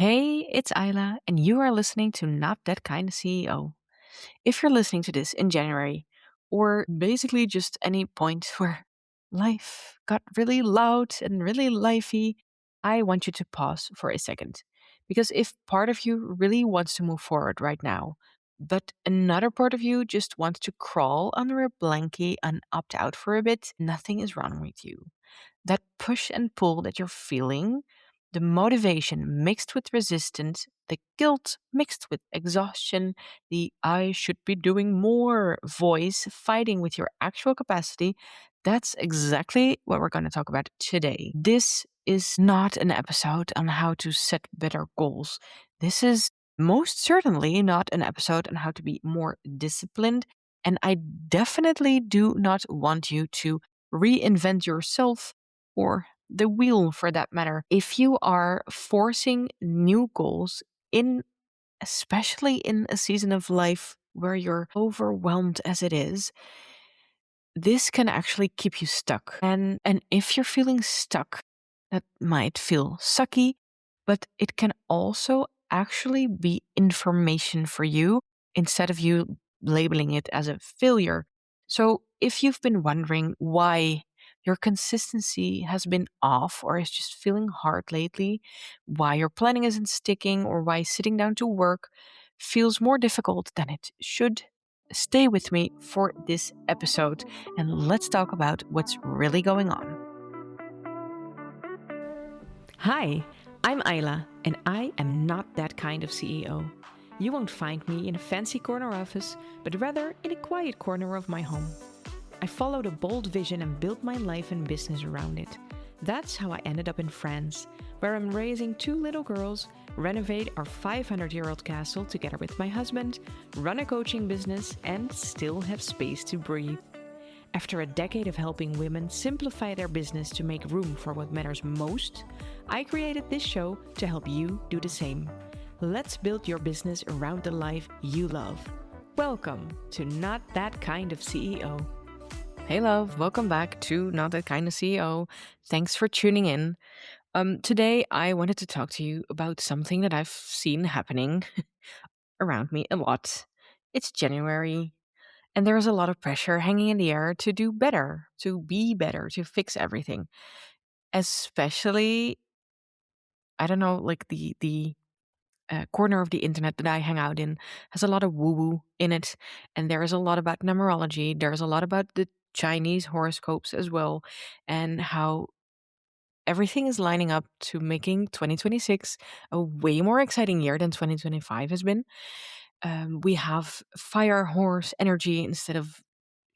Hey, it's Isla, and you are listening to Not That Kind of CEO. If you're listening to this in January, or basically just any point where life got really loud and really lively, I want you to pause for a second. Because if part of you really wants to move forward right now, but another part of you just wants to crawl under a blankie and opt out for a bit, nothing is wrong with you. That push and pull that you're feeling, the motivation mixed with resistance, the guilt mixed with exhaustion, the I should be doing more voice fighting with your actual capacity, that's exactly what we're going to talk about today. This is not an episode on how to set better goals. This is most certainly not an episode on how to be more disciplined. And I definitely do not want you to reinvent yourself or the wheel for that matter. If you are forcing new goals in, especially in a season of life where you're overwhelmed as it is, this can actually keep you stuck. And if you're feeling stuck, that might feel sucky, but it can also actually be information for you instead of you labeling it as a failure. So if you've been wondering why your consistency has been off or is just feeling hard lately, why your planning isn't sticking, or why sitting down to work feels more difficult than it should, stay with me for this episode and let's talk about what's really going on. Hi, I'm Ayla, and I am not that kind of CEO. You won't find me in a fancy corner office, but rather in a quiet corner of my home. I followed a bold vision and built my life and business around it. That's how I ended up in France, where I'm raising two little girls, renovate our 500-year-old castle together with my husband, run a coaching business, and still have space to breathe. After a decade of helping women simplify their business to make room for what matters most, I created this show to help you do the same. Let's build your business around the life you love. Welcome to Not That Kind of CEO. Hey love, welcome back to Not That Kind of CEO. Thanks for tuning in. Today I wanted to talk to you about something that I've seen happening around me a lot. It's January, and there is a lot of pressure hanging in the air to do better, to be better, to fix everything. Especially, I don't know, like the corner of the internet that I hang out in has a lot of woo woo in it, and there is a lot about numerology. There's a lot about the Chinese horoscopes as well, and how everything is lining up to making 2026 a way more exciting year than 2025 has been. We have fire horse energy instead of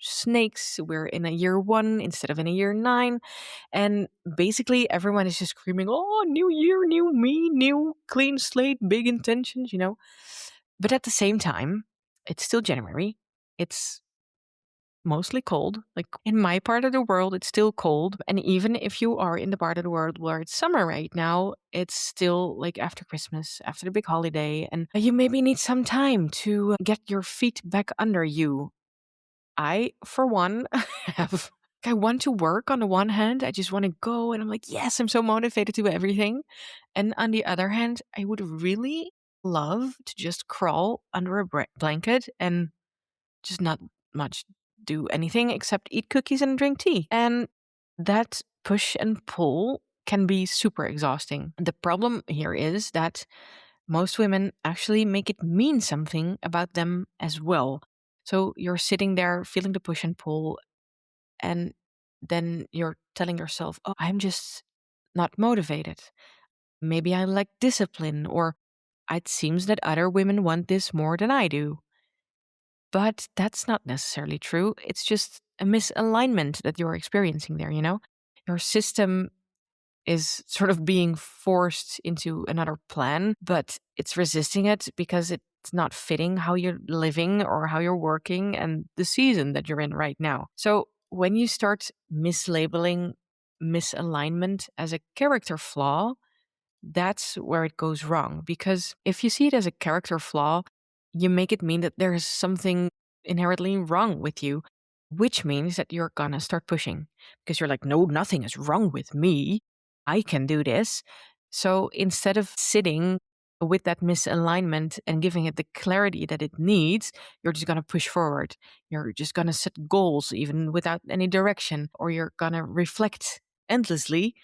snakes. We're in a year one instead of in a year nine. And basically, everyone is just screaming, oh, new year, new me, new clean slate, big intentions. But at the same time, it's still January. It's mostly cold. Like in my part of the world, it's still cold. And even if you are in the part of the world where it's summer right now, it's still like after Christmas, after the big holiday. And you maybe need some time to get your feet back under you. I, for one, have. I want to work on the one hand. I just want to go and I'm like, yes, I'm so motivated to do everything. And on the other hand, I would really love to just crawl under a blanket and just not much do anything except eat cookies and drink tea. And that push and pull can be super exhausting. The problem here is that most women actually make it mean something about them as well. So you're sitting there feeling the push and pull, and then you're telling yourself, oh, I'm just not motivated. Maybe I lack discipline, or it seems that other women want this more than I do. But that's not necessarily true. It's just a misalignment that you're experiencing there. Your system is sort of being forced into another plan, but it's resisting it because it's not fitting how you're living or how you're working and the season that you're in right now. So when you start mislabeling misalignment as a character flaw, that's where it goes wrong. Because if you see it as a character flaw, you make it mean that there is something inherently wrong with you, which means that you're gonna start pushing because you're like, no, nothing is wrong with me. I can do this. So instead of sitting with that misalignment and giving it the clarity that it needs, you're just going to push forward. You're just going to set goals even without any direction, or you're going to reflect endlessly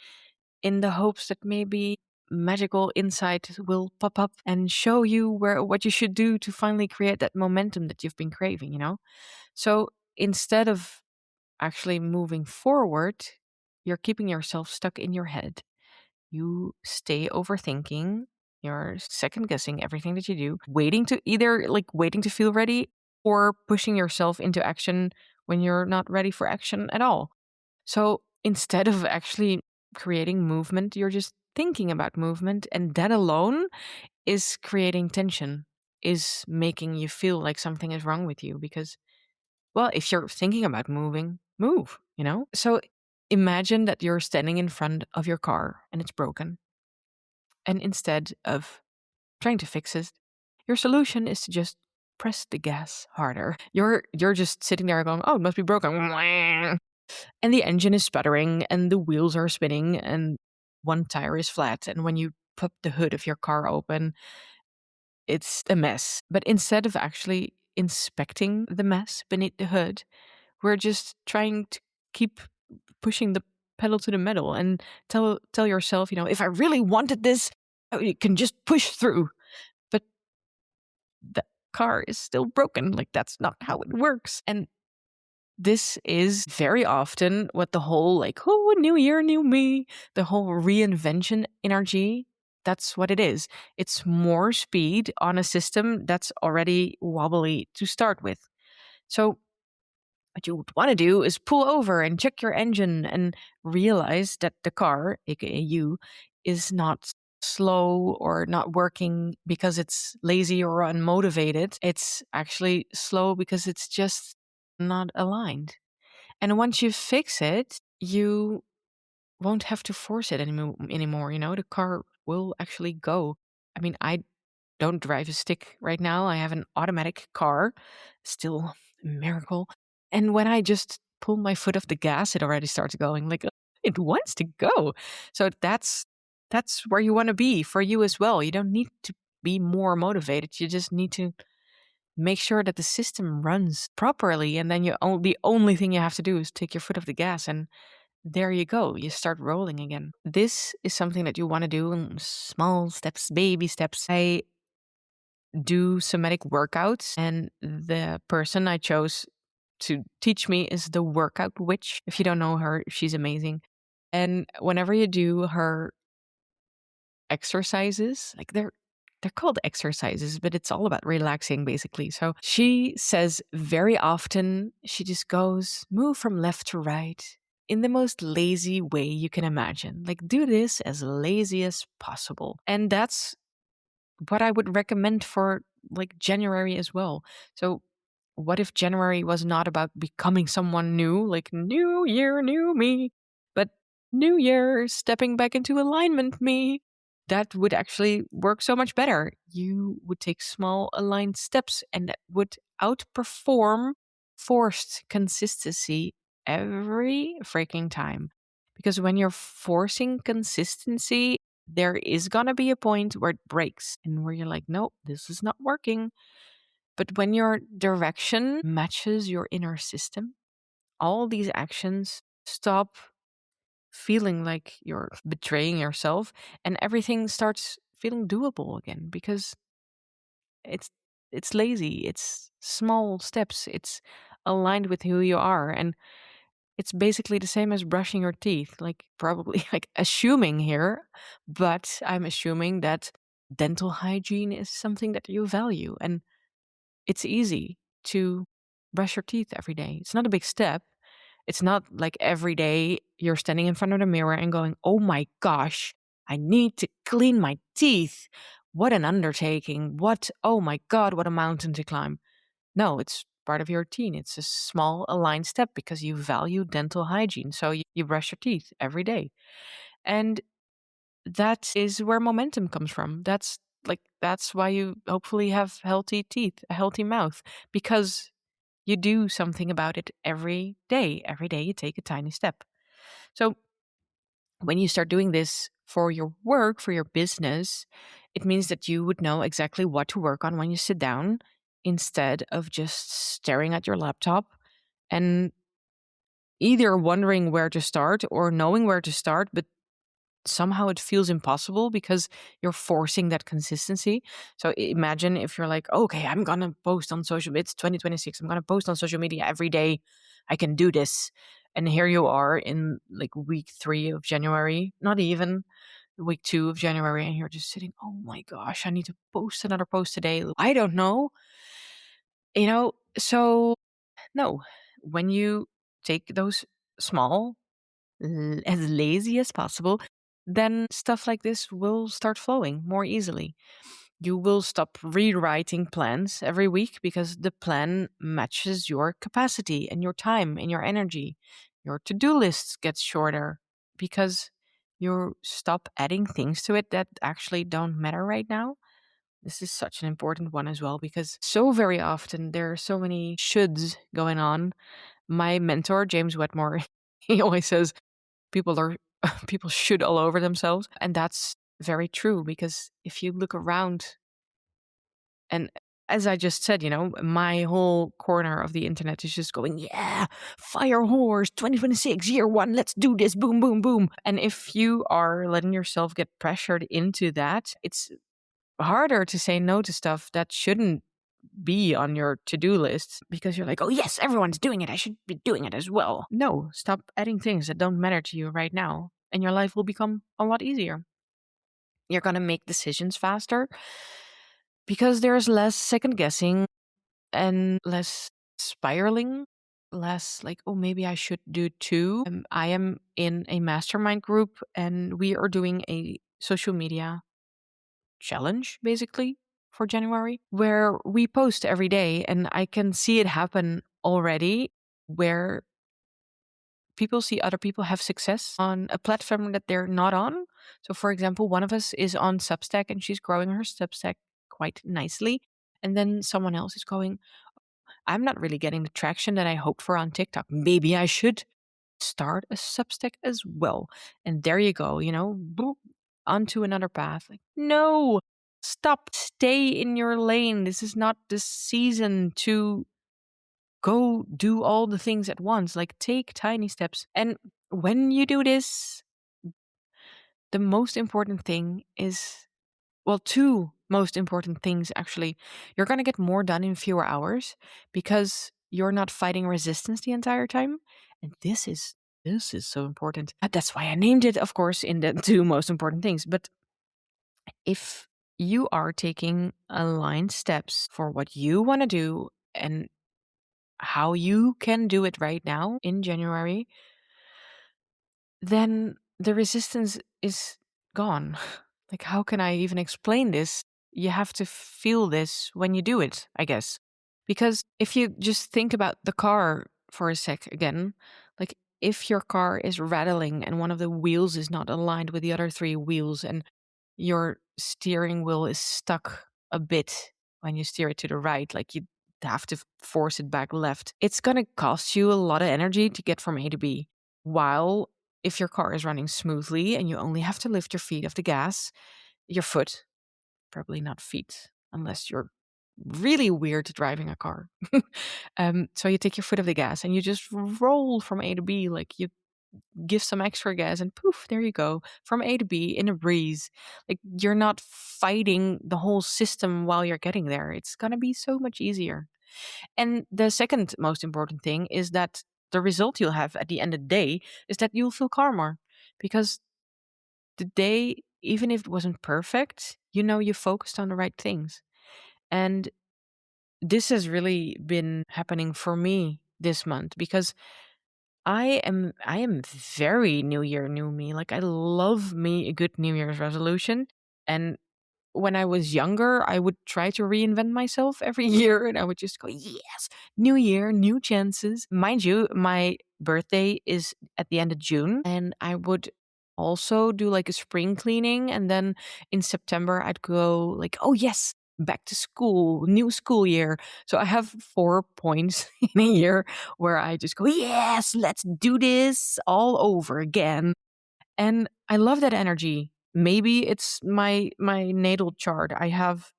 in the hopes that maybe magical insight will pop up and show you what you should do to finally create that momentum that you've been craving, you know? So instead of actually moving forward, you're keeping yourself stuck in your head. You stay overthinking, you're second guessing everything that you do, waiting to feel ready or pushing yourself into action when you're not ready for action at all. So instead of actually creating movement, you're just thinking about movement, and that alone is creating tension, is making you feel like something is wrong with you because, well, if you're thinking about moving, move, you know? So imagine that you're standing in front of your car and it's broken. And instead of trying to fix it, your solution is to just press the gas harder. You're just sitting there going, "Oh, it must be broken." And the engine is sputtering and the wheels are spinning and one tire is flat. And when you pop the hood of your car open, it's a mess. But instead of actually inspecting the mess beneath the hood, we're just trying to keep pushing the pedal to the metal and tell yourself, if I really wanted this, you can just push through. But the car is still broken. Like, that's not how it works. And this is very often what the whole, like, oh, new year, new me, the whole reinvention energy, that's what it is. It's more speed on a system that's already wobbly to start with. So what you would want to do is pull over and check your engine and realize that the car, aka you, is not slow or not working because it's lazy or unmotivated. It's actually slow because it's just not aligned. And once you fix it, you won't have to force it anymore. The car will actually go. I mean, I don't drive a stick right now. I have an automatic car, still a miracle. And when I just pull my foot off the gas, it already starts going like it wants to go. So that's where you want to be for you as well. You don't need to be more motivated. You just need to make sure that the system runs properly, and then the only thing you have to do is take your foot off the gas, and there you go. You start rolling again. This is something that you want to do in small steps, baby steps. I do somatic workouts, and the person I chose to teach me is the workout witch. If you don't know her, she's amazing. And whenever you do her exercises, like they're called exercises, but it's all about relaxing basically. So she says very often she just goes move from left to right in the most lazy way you can imagine. Like, do this as lazy as possible. And that's what I would recommend for like January as well. So what if January was not about becoming someone new, like new year, new me, but new year, stepping back into alignment me? That would actually work so much better. You would take small aligned steps and that would outperform forced consistency every freaking time. Because when you're forcing consistency, there is going to be a point where it breaks and where you're like, nope, this is not working. But when your direction matches your inner system, all these actions stop feeling like you're betraying yourself and everything starts feeling doable again because it's it's lazy, it's small steps, it's aligned with who you are, and it's basically the same as brushing your teeth, like probably like assuming here, but I'm assuming that dental hygiene is something that you value, and it's easy to brush your teeth every day. It's not a big step. It's not like every day you're standing in front of the mirror and going, oh my gosh, I need to clean my teeth. What an undertaking. Oh my God, what a mountain to climb. No, it's part of your routine. It's a small aligned step because you value dental hygiene. So you brush your teeth every day. And that is where momentum comes from. That's why you hopefully have healthy teeth, a healthy mouth, because you do something about it every day. Every day you take a tiny step. So when you start doing this For your work, for your business, it means that you would know exactly what to work on when you sit down instead of just staring at your laptop and either wondering where to start or knowing where to start, but somehow it feels impossible because you're forcing that consistency. So imagine if you're like, okay, I'm gonna post on social. It's 2026. I'm gonna post on social media every day. I can do this. And here you are in like week 3 of January, not even week 2 of January, and you're just sitting. Oh my gosh, I need to post another post today. I don't know, So no, when you take those small as lazy as possible, then stuff like this will start flowing more easily. You will stop rewriting plans every week because the plan matches your capacity and your time and your energy. Your to do lists get shorter because you stop adding things to it that actually don't matter right now. This is such an important one as well because so very often there are so many shoulds going on. My mentor, James Wetmore, he always says, people are people should all over themselves, and that's very true because if you look around, and as I just said, my whole corner of the internet is just going, yeah, fire horse 2026 year 1, let's do this, boom boom boom. And if you are letting yourself get pressured into that, it's harder to say no to stuff that shouldn't be on your to-do list because you're like, oh yes, everyone's doing it, I should be doing it as well. No, stop adding things that don't matter to you right now, and your life will become a lot easier. You're going to make decisions faster because there's less second guessing and less spiraling, less like, oh, maybe I should do two. I am in a mastermind group and we are doing a social media challenge basically for January where we post every day, and I can see it happen already where people see other people have success on a platform that they're not on. So for example, one of us is on Substack and she's growing her Substack quite nicely, and then someone else is going, I'm not really getting the traction that I hoped for on TikTok. Maybe I should start a Substack as well. And there you go, boop, onto another path. Like, no, stop, stay in your lane. This is not the season to go do all the things at once. Like, take tiny steps. And when you do this, the most important thing is, well, two most important things actually. You're going to get more done in fewer hours because you're not fighting resistance the entire time. And this is so important. That's why I named it, of course, in the two most important things. But if you are taking aligned steps for what you want to do and how you can do it right now in January, then the resistance is gone. Like, how can I even explain this? You have to feel this when you do it, I guess. Because if you just think about the car for a sec again, like if your car is rattling and one of the wheels is not aligned with the other three wheels and your steering wheel is stuck a bit when you steer it to the right, like you have to force it back left, it's going to cost you a lot of energy to get from A to B. While if your car is running smoothly and you only have to lift your feet off the gas, your foot, probably not feet, unless you're really weird driving a car. So you take your foot off the gas and you just roll from A to B, like you give some extra gas and poof, there you go, from A to B in a breeze. Like you're not fighting the whole system while you're getting there. It's going to be so much easier. And the second most important thing is that the result you'll have at the end of the day is that you'll feel calmer because the day, even if it wasn't perfect, you focused on the right things. And this has really been happening for me this month because I am very New Year, new me. Like I love me a good New Year's resolution. And when I was younger, I would try to reinvent myself every year and I would just go, yes, new year, new chances. Mind you, my birthday is at the end of June and I would also do like a spring cleaning. And then in September, I'd go like, oh, yes, back to school, new school year. So I have 4 points in a year where I just go, yes, let's do this all over again. And I love that energy Maybe it's my natal chart. I have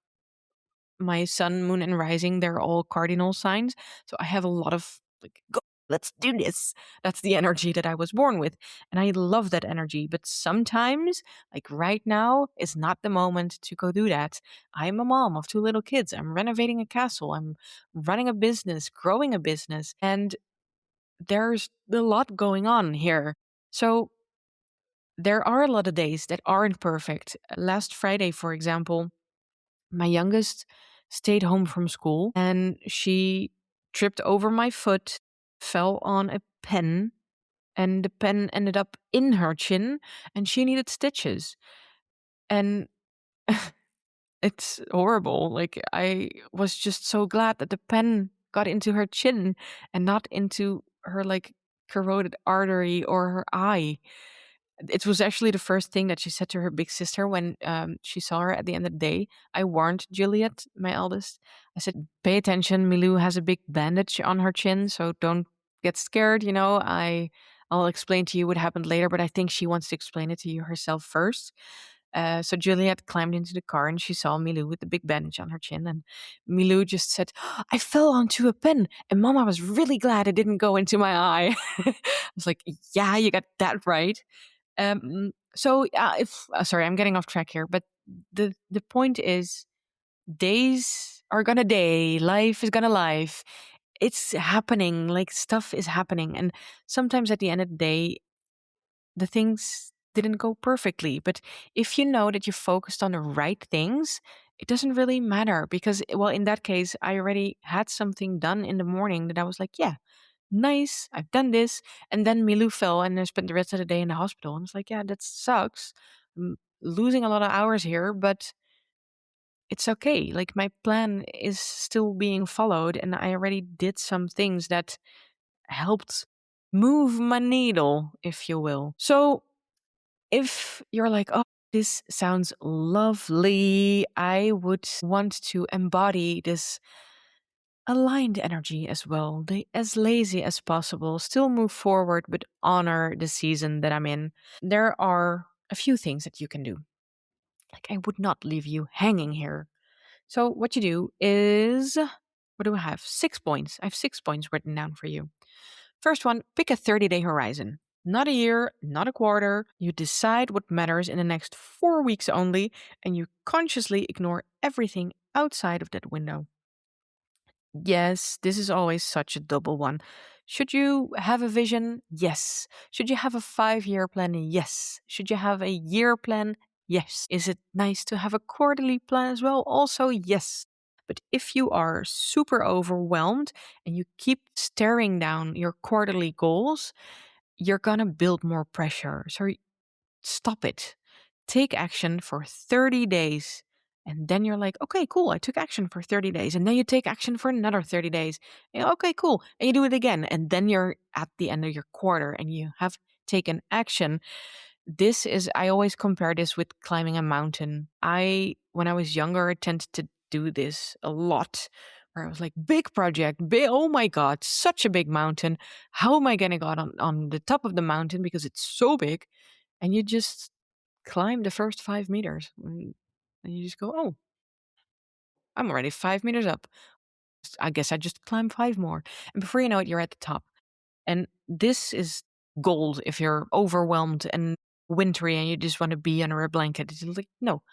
my sun, moon, and rising. They're all cardinal signs. So I have a lot of like, go, let's do this. That's the energy that I was born with. And I love that energy. But sometimes, like right now, is not the moment to go do that. I'm a mom of two little kids. I'm renovating a castle. I'm running a business, growing a business. And there's a lot going on here. So there are a lot of days that aren't perfect. Last Friday, for example, my youngest stayed home from school and she tripped over my foot, fell on a pen, and the pen ended up in her chin and she needed stitches. And it's horrible. Like, I was just so glad that the pen got into her chin and not into her like carotid artery or her eye. It was actually the first thing that she said to her big sister when she saw her at the end of the day. I warned Juliet, my eldest. I said, "Pay attention. Milou has a big bandage on her chin, so don't get scared. I'll explain to you what happened later, but I think she wants to explain it to you herself first." So Juliet climbed into the car and she saw Milou with the big bandage on her chin. And Milou just said, "I fell onto a pen, and Mama was really glad it didn't go into my eye." I was like, "Yeah, you got that right." So if sorry, I'm getting off track here, but the point is, days are gonna day, life is gonna life. It's happening, like stuff is happening, and sometimes at the end of the day, the things didn't go perfectly. But if you know that you focused on the right things, it doesn't really matter because, well, in that case, I already had something done in the morning that I was like, yeah, nice, I've done this. And then Milou fell and I spent the rest of the day in the hospital. And it's like, yeah, that sucks. I'm losing a lot of hours here, but it's okay. Like, my plan is still being followed, and I already did some things that helped move my needle, if you will. So if you're like, oh, this sounds lovely, I would want to embody this aligned energy as well, as lazy as possible, still move forward, but honor the season that I'm in. There are a few things that you can do. Like, I would not leave you hanging here. So, what you do is, what do I have? 6 points. I have 6 points written down for you. First one, pick a 30-day horizon. Not a year, not a quarter. You decide what matters in the next 4 weeks only, and you consciously ignore everything outside of that window. Yes, this is always such a double one. Should you have a vision? Yes. Should you have a 5 year plan? Yes. Should you have a year plan? Yes. Is it nice to have a quarterly plan as well? Also, yes. But if you are super overwhelmed and you keep staring down your quarterly goals, you're gonna build more pressure. So stop it. Take action for 30 days. And then you're like, okay, cool. I took action for 30 days. And then you take action for another 30 days. Yeah, okay, cool. And you do it again. And then you're at the end of your quarter and you have taken action. I always compare this with climbing a mountain. When I was younger, I tended to do this a lot. Where I was like, big project, big, oh my God, such a big mountain. How am I going to get on the top of the mountain because it's so big? And you just climb the first 5 meters. And you just go, oh, I'm already 5 meters up. I guess I just climb five more. And before you know it, you're at the top. And this is gold if you're overwhelmed and wintry and you just want to be under a blanket. It's like, no,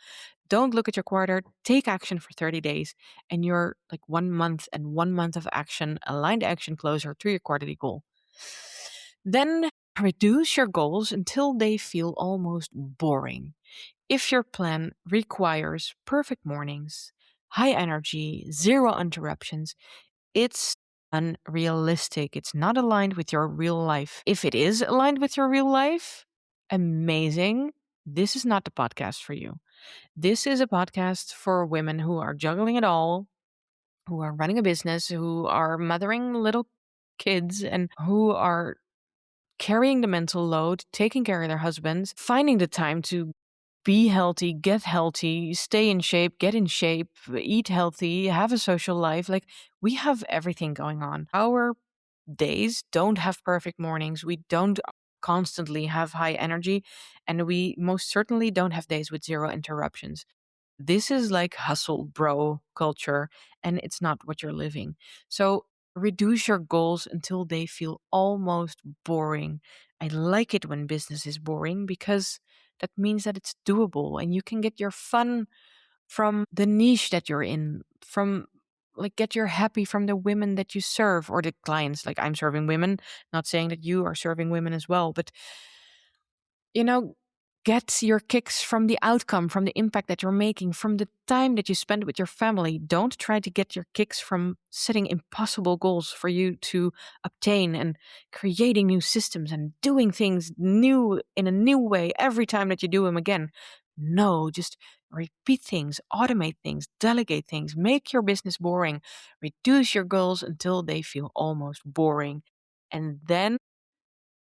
don't look at your quarter. Take action for 30 days. And you're like 1 month and 1 month of action, aligned action closer to your quarterly goal. Then reduce your goals until they feel almost boring. If your plan requires perfect mornings, high energy, zero interruptions, it's unrealistic. It's not aligned with your real life. If it is aligned with your real life, amazing. This is not the podcast for you. This is a podcast for women who are juggling it all, who are running a business, who are mothering little kids, and who are carrying the mental load, taking care of their husbands, finding the time to be healthy, stay in shape, get in shape, eat healthy, have a social life. Like, we have everything going on. Our days don't have perfect mornings. We don't constantly have high energy, and we most certainly don't have days with zero interruptions. This is like hustle bro culture, and it's not what you're living. So reduce your goals until they feel almost boring. I like it when business is boring because that means that it's doable and you can get your fun from the niche that you're in, from like get your happy from the women that you serve or the clients. Like I'm serving women, not saying that you are serving women as well, but you know, get your kicks from the outcome, from the impact that you're making, from the time that you spend with your family. Don't try to get your kicks from setting impossible goals for you to obtain and creating new systems and doing things new in a new way every time that you do them again. No, just repeat things, automate things, delegate things, make your business boring, reduce your goals until they feel almost boring. And then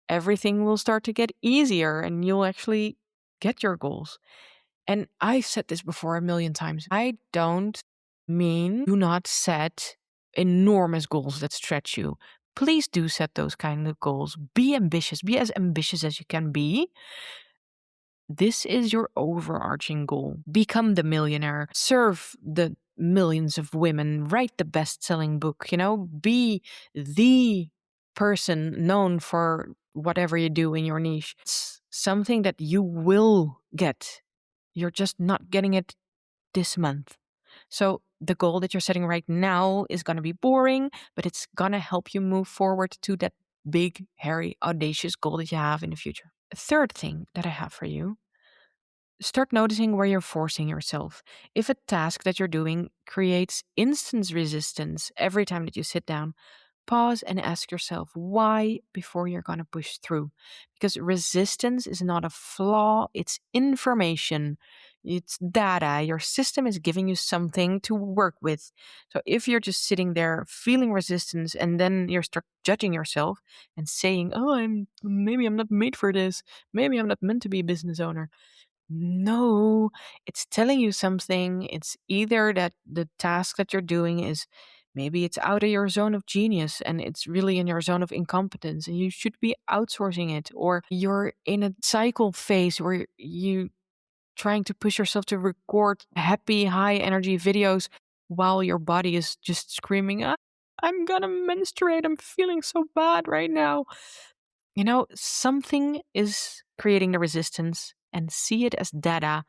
everything will start to get easier and you'll actually get your goals. And I've said this before a million times. I don't mean do not set enormous goals that stretch you. Please do set those kind of goals. Be ambitious. Be as ambitious as you can be. This is your overarching goal. Become the millionaire. Serve the millions of women. Write the best-selling book. Be the person known for whatever you do in your niche. It's something that you will get. You're just not getting it this month. So the goal that you're setting right now is going to be boring, but it's going to help you move forward to that big, hairy, audacious goal that you have in the future. A third thing that I have for you: start noticing where you're forcing yourself. If a task that you're doing creates instant resistance every time that you sit down, pause and ask yourself why before you're going to push through. Because resistance is not a flaw, it's information, it's data. Your system is giving you something to work with. So if you're just sitting there feeling resistance and then you start judging yourself and saying, "Oh, maybe I'm not made for this. Maybe I'm not meant to be a business owner." No, it's telling you something. It's either that the task that you're doing is maybe it's out of your zone of genius and it's really in your zone of incompetence and you should be outsourcing it, or you're in a cycle phase where you trying to push yourself to record happy, high energy videos while your body is just screaming, I'm gonna menstruate. I'm feeling so bad right now. Something is creating the resistance, and see it as data,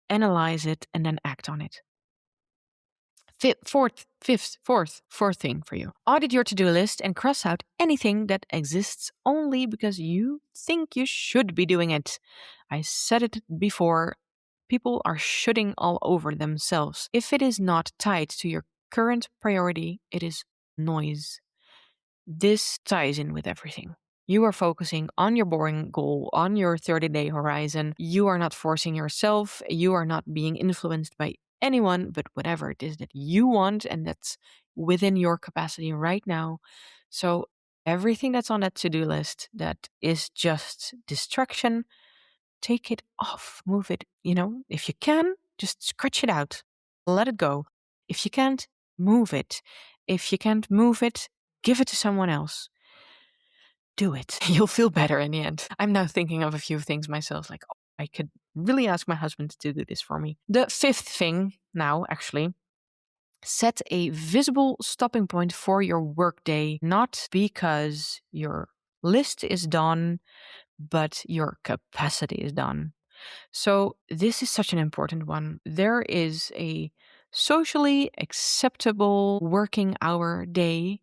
analyze it, and then act on it. Fourth thing for you. Audit your to-do list and cross out anything that exists only because you think you should be doing it. I said it before. People are shooting all over themselves. If it is not tied to your current priority, it is noise. This ties in with everything. You are focusing on your boring goal, on your 30-day horizon. You are not forcing yourself. You are not being influenced by anyone, but whatever it is that you want and that's within your capacity right now. So everything that's on that to-do list that is just distraction, take it off, move it. If you can, just scratch it out, let it go. If you can't, move it. If you can't move it, give it to someone else. Do it. You'll feel better in the end. I'm now thinking of a few things myself, like, I could really ask my husband to do this for me. The fifth thing now, actually, set a visible stopping point for your workday, not because your list is done, but your capacity is done. So this is such an important one. There is a socially acceptable working hour day.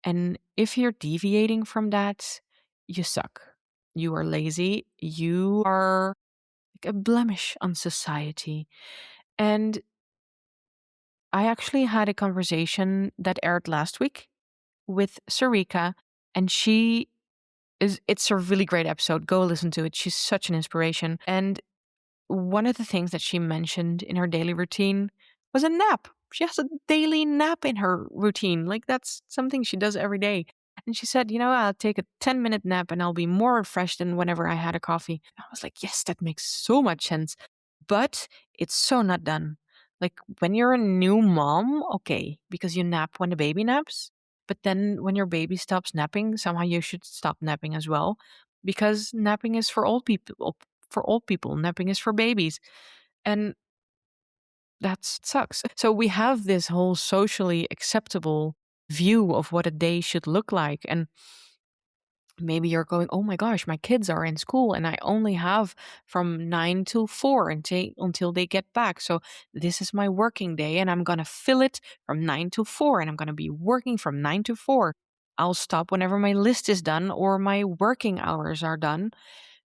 And if you're deviating from that, you suck. You are lazy. You are like a blemish on society. And I actually had a conversation that aired last week with Sarika, and it's a really great episode. Go listen to it. She's such an inspiration. And one of the things that she mentioned in her daily routine was a nap. She has a daily nap in her routine. Like that's something she does every day. And she said, I'll take a 10-minute nap and I'll be more refreshed than whenever I had a coffee. I was like, yes, that makes so much sense. But it's so not done. Like when you're a new mom, okay, because you nap when the baby naps. But then when your baby stops napping, somehow you should stop napping as well. because napping is for old people. For old people, napping is for babies. And that sucks. So we have this whole socially acceptable view of what a day should look like. And maybe you're going, oh my gosh, my kids are in school and I only have from 9 till 4 until they get back. So this is my working day and I'm going to fill it from 9 till 4 and I'm going to be working from 9 to 4. I'll stop whenever my list is done or my working hours are done.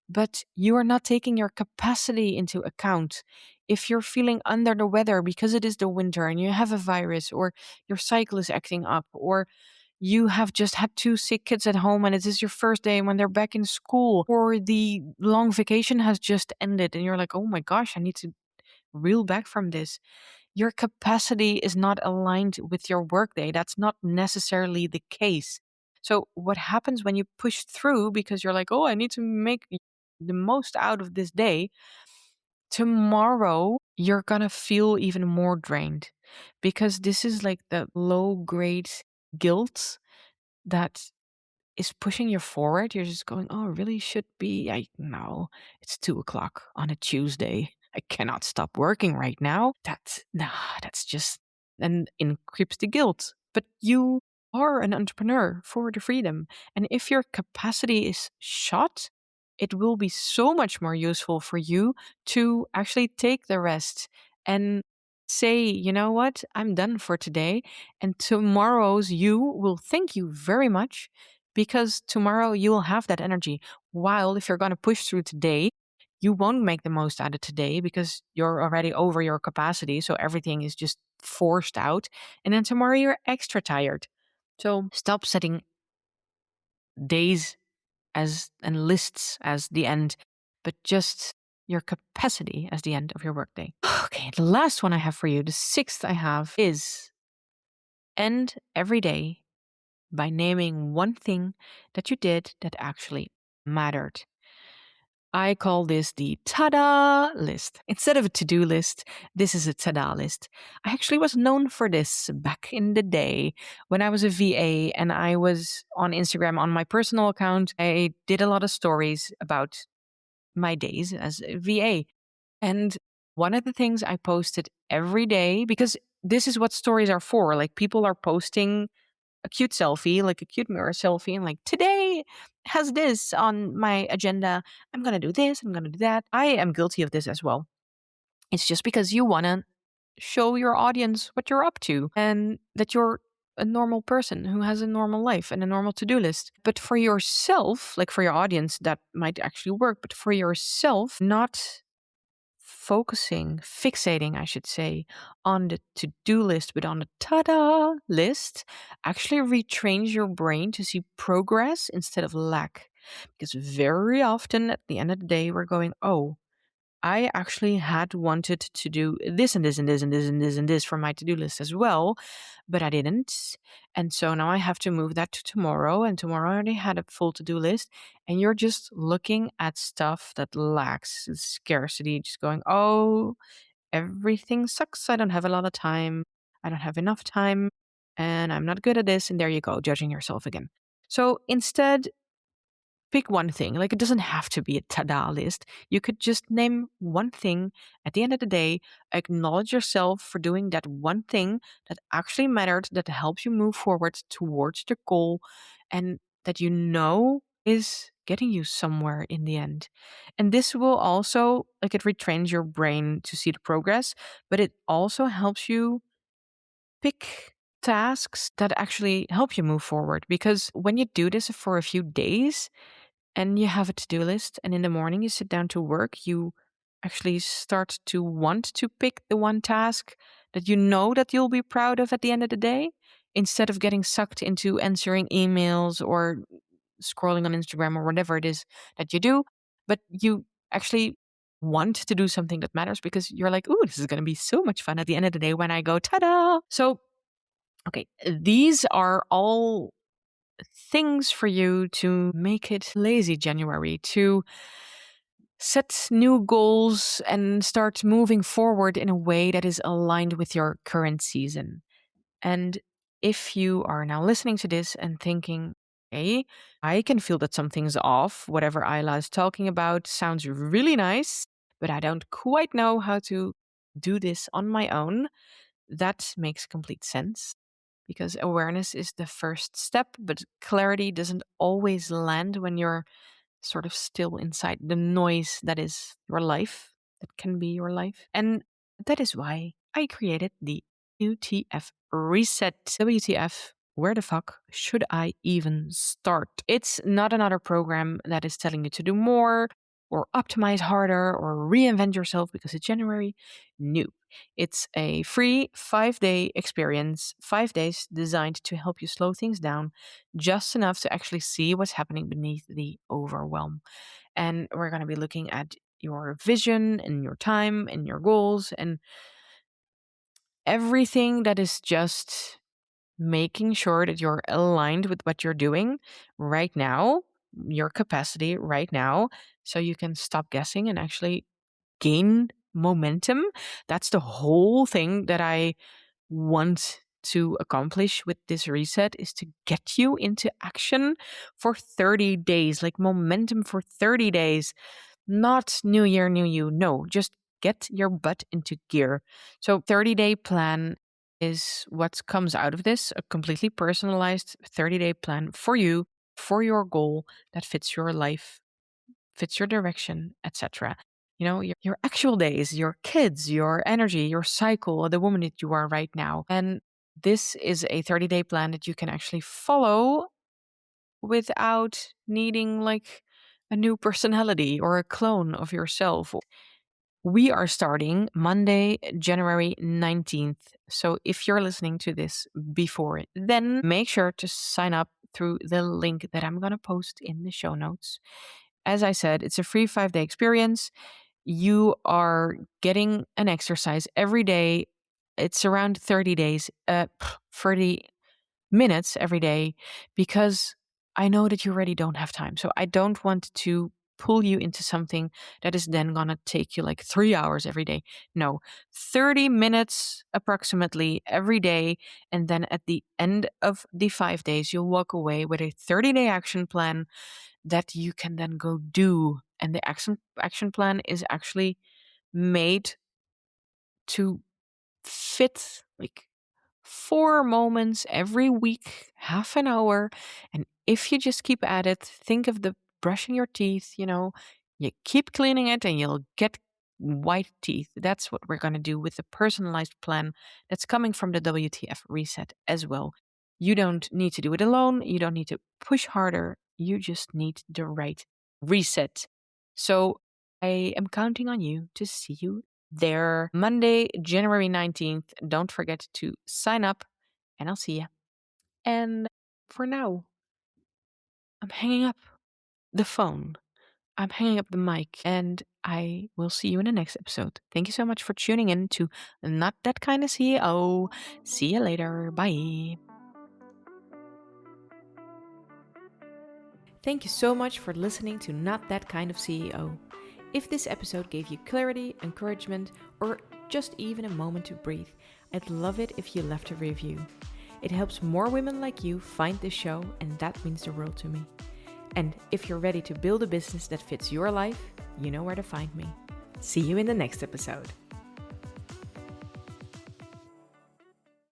But you are not taking your capacity into account. If you're feeling under the weather because it is the winter and you have a virus, or your cycle is acting up, or you have just had two sick kids at home and it is your first day when they're back in school, or the long vacation has just ended and you're like, oh my gosh, I need to reel back from this. Your capacity is not aligned with your workday. That's not necessarily the case. So, what happens when you push through because you're like, oh, I need to make the most out of this day? Tomorrow, you're gonna feel even more drained because this is like the low grade guilt that is pushing you forward. You're just going, oh, I really should be. I no, it's 2 o'clock on a Tuesday. I cannot stop working right now. That's just and encrypts the guilt. But you are an entrepreneur for the freedom. And if your capacity is shot, it will be so much more useful for you to actually take the rest and say, you know what, I'm done for today. And tomorrow's you will thank you very much because tomorrow you will have that energy. While if you're going to push through today, you won't make the most out of today because you're already over your capacity. So everything is just forced out. And then tomorrow you're extra tired. So stop setting days as and lists as the end, but just your capacity as the end of your workday. Okay, the last one I have for you, the sixth I have, is end every day by naming one thing that you did that actually mattered. I call this the ta-da list. Instead of a to-do list, this is a ta-da list. I actually was known for this back in the day when I was a VA and I was on Instagram on my personal account. I did a lot of stories about my days as a VA. And one of the things I posted every day, because this is what stories are for, like people are posting a cute selfie, like a cute mirror selfie, and like, today has this on my agenda. I'm going to do this, I'm going to do that. I am guilty of this as well. It's just because you want to show your audience what you're up to and that you're a normal person who has a normal life and a normal to-do list. But for yourself, like for your audience, that might actually work. But for yourself, not fixating, I should say, on the to do list, but on the ta da list, actually retrains your brain to see progress instead of lack. Because very often at the end of the day, we're going, oh, I actually had wanted to do this and this and this and this and this and this for my to-do list as well, but I didn't. And so now I have to move that to tomorrow. And tomorrow I already had a full to-do list. And you're just looking at stuff that lacks scarcity, just going, oh, everything sucks. I don't have a lot of time. I don't have enough time. And I'm not good at this. And there you go, judging yourself again. So instead, pick one thing. Like, it doesn't have to be a ta-da list. You could just name one thing at the end of the day, acknowledge yourself for doing that one thing that actually mattered, that helps you move forward towards the goal, and that you know is getting you somewhere in the end. And this will also, like, it retrains your brain to see the progress, but it also helps you pick tasks that actually help you move forward. Because when you do this for a few days, and you have a to-do list, and in the morning you sit down to work, you actually start to want to pick the one task that you know that you'll be proud of at the end of the day, instead of getting sucked into answering emails or scrolling on Instagram or whatever it is that you do. But you actually want to do something that matters because you're like, ooh, this is going to be so much fun at the end of the day when I go ta-da. So, okay, these are all things for you to make it lazy January, to set new goals and start moving forward in a way that is aligned with your current season. And if you are now listening to this and thinking, okay, I can feel that something's off. Whatever Ayla is talking about sounds really nice, but I don't quite know how to do this on my own. That makes complete sense because awareness is the first step, but clarity doesn't always land when you're sort of still inside the noise that is your life, that can be your life. And that is why I created the WTF Reset. WTF, where the fuck should I even start? It's not another program that is telling you to do more or optimize harder or reinvent yourself because it's January. Nope. It's a free 5-day experience, 5 days designed to help you slow things down just enough to actually see what's happening beneath the overwhelm. And we're going to be looking at your vision and your time and your goals and everything that is just making sure that you're aligned with what you're doing right now, your capacity right now, so you can stop guessing and actually gain momentum. That's the whole thing that I want to accomplish with this reset, is to get you into action for 30 days, like momentum for 30 days, not new year, new you. No, just get your butt into gear. So 30-day plan is what comes out of this, a completely personalized 30-day plan for you, for your goal that fits your life, fits your direction, etc. You know, your actual days, your kids, your energy, your cycle, the woman that you are right now. And this is a 30-day plan that you can actually follow without needing like a new personality or a clone of yourself. We are starting Monday, January 19th. So if you're listening to this before then, make sure to sign up through the link that I'm going to post in the show notes. As I said, it's a free 5-day experience. You are getting an exercise every day. It's around 30 days, 30 minutes every day, because I know that you already don't have time. So I don't want to pull you into something that is then going to take you like 3 hours every day. No, 30 minutes approximately every day. And then at the end of the 5 days, you'll walk away with a 30-day action plan that you can then go do. And the action plan is actually made to fit like 4 moments every week, half an hour. And if you just keep at it, think of the brushing your teeth, you keep cleaning it and you'll get white teeth. That's what we're going to do with the personalized plan that's coming from the WTF reset as well. You don't need to do it alone. You don't need to push harder. You just need the right reset. So I am counting on you to see you there Monday, January 19th. Don't forget to sign up and I'll see you. And for now, I'm hanging up the phone. I'm hanging up the mic and I will see you in the next episode. Thank you so much for tuning in to Not That Kind of CEO. See you later. Bye. Thank you so much for listening to Not That Kind of CEO. If this episode gave you clarity, encouragement, or just even a moment to breathe, I'd love it if you left a review. It helps more women like you find this show, and that means the world to me. And if you're ready to build a business that fits your life, you know where to find me. See you in the next episode.